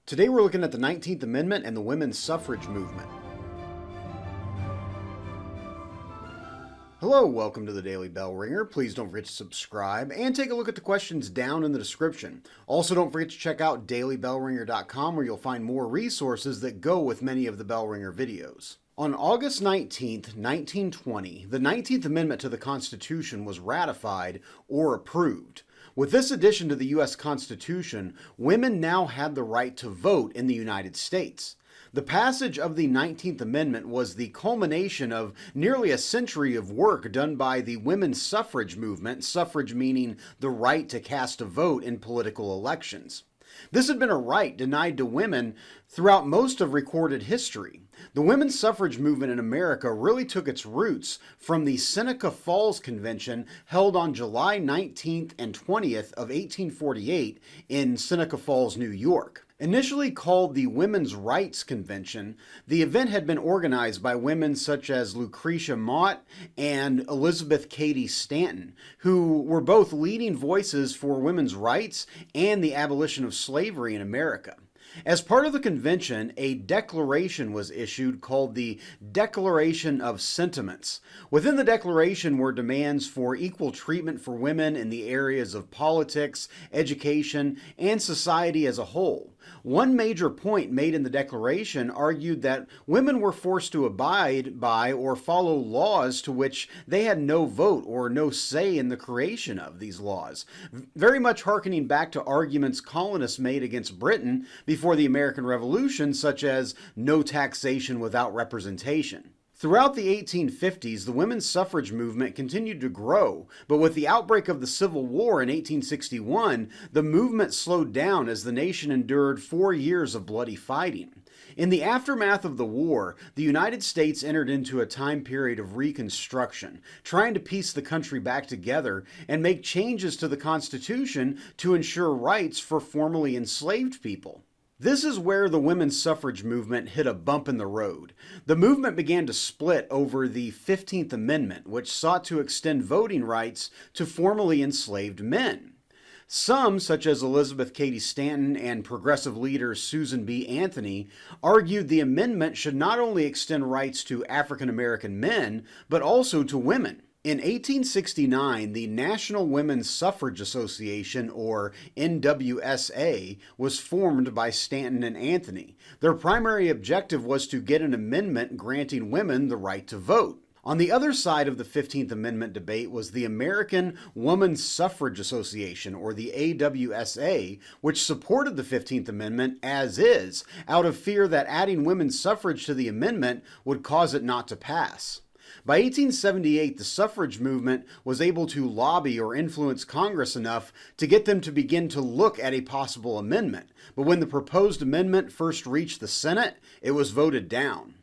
Today we're looking at the 19th Amendment and the women's suffrage movement. Hello, welcome to the Daily Bellringer. Please don't forget to subscribe and take a look at the questions down in the description. Also, don't forget to check out dailybellringer.com where you'll find more resources that go with many of the Bellringer videos. On August 19th, 1920, the 19th Amendment to the Constitution was ratified or approved. With this addition to the U.S. Constitution, women now had the right to vote in the United States. The passage of the 19th Amendment was the culmination of nearly a century of work done by the women's suffrage movement, suffrage meaning the right to cast a vote in political elections. This had been a right denied to women throughout most of recorded history. The women's suffrage movement in America really took its roots from the Seneca Falls Convention held on July 19th and 20th of 1848 in Seneca Falls, New York. Initially called the Women's Rights Convention, the event had been organized by women such as Lucretia Mott and Elizabeth Cady Stanton, who were both leading voices for women's rights and the abolition of slavery in America. As part of the convention, a declaration was issued called the Declaration of Sentiments. Within the declaration were demands for equal treatment for women in the areas of politics, education, and society as a whole. One major point made in the declaration argued that women were forced to abide by or follow laws to which they had no vote or no say in the creation of these laws, very much hearkening back to arguments colonists made against Britain before the American Revolution, such as no taxation without representation. Throughout the 1850s, the women's suffrage movement continued to grow, but with the outbreak of the Civil War in 1861, the movement slowed down as the nation endured 4 years of bloody fighting. In the aftermath of the war, the United States entered into a time period of reconstruction, trying to piece the country back together and make changes to the Constitution to ensure rights for formerly enslaved people. This is where the women's suffrage movement hit a bump in the road. The movement began to split over the 15th Amendment, which sought to extend voting rights to formerly enslaved men. Some, such as Elizabeth Cady Stanton and progressive leader Susan B. Anthony, argued the amendment should not only extend rights to African American men, but also to women. In 1869, the National Women's Suffrage Association, or NWSA, was formed by Stanton and Anthony. Their primary objective was to get an amendment granting women the right to vote. On the other side of the 15th Amendment debate was the American Women's Suffrage Association, or the AWSA, which supported the 15th Amendment as is, out of fear that adding women's suffrage to the amendment would cause it not to pass. By 1878, the suffrage movement was able to lobby or influence Congress enough to get them to begin to look at a possible amendment. But when the proposed amendment first reached the Senate, it was voted down.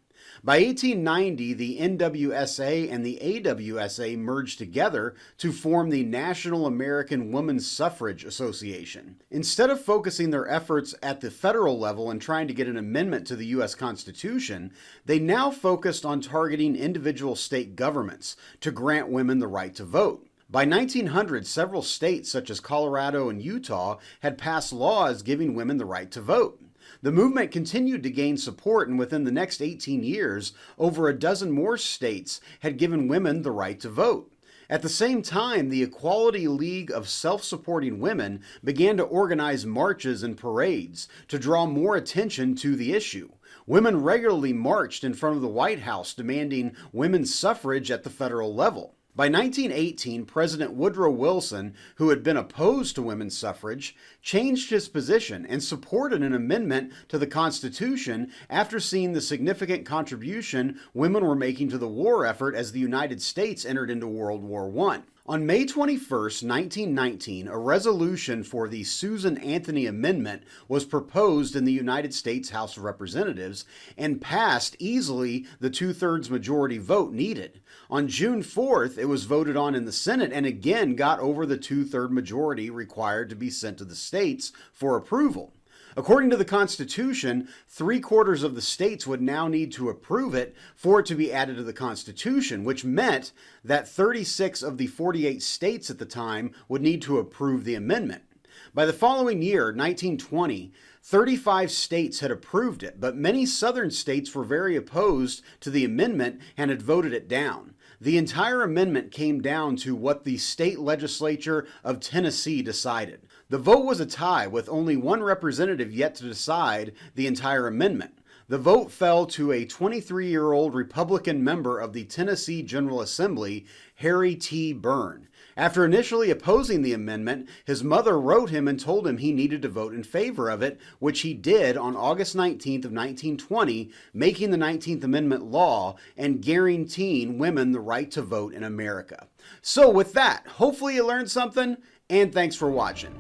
By 1890, the NWSA and the AWSA merged together to form the National American Women's Suffrage Association. Instead of focusing their efforts at the federal level and trying to get an amendment to the U.S. Constitution, they now focused on targeting individual state governments to grant women the right to vote. By 1900, several states, such as Colorado and Utah, had passed laws giving women the right to vote. The movement continued to gain support, and within the next 18 years, over a dozen more states had given women the right to vote. At the same time, the Equality League of Self-Supporting Women began to organize marches and parades to draw more attention to the issue. Women regularly marched in front of the White House demanding women's suffrage at the federal level. By 1918, President Woodrow Wilson, who had been opposed to women's suffrage, changed his position and supported an amendment to the Constitution after seeing the significant contribution women were making to the war effort as the United States entered into World War I. On May 21, 1919, a resolution for the Susan Anthony Amendment was proposed in the United States House of Representatives and passed easily the two-thirds majority vote needed. On June 4th, it was voted on in the Senate and again got over the two-third majority required to be sent to the states for approval. According to the Constitution, 3/4 of the states would now need to approve it for it to be added to the Constitution, which meant that 36 of the 48 states at the time would need to approve the amendment. By the following year, 1920, 35 states had approved it, but many southern states were very opposed to the amendment and had voted it down. The entire amendment came down to what the state legislature of Tennessee decided. The vote was a tie, with only one representative yet to decide the entire amendment. The vote fell to a 23-year-old Republican member of the Tennessee General Assembly, Harry T. Byrne. After initially opposing the amendment, his mother wrote him and told him he needed to vote in favor of it, which he did on August 19th of 1920, making the 19th Amendment law and guaranteeing women the right to vote in America. So with that, hopefully you learned something, and thanks for watching.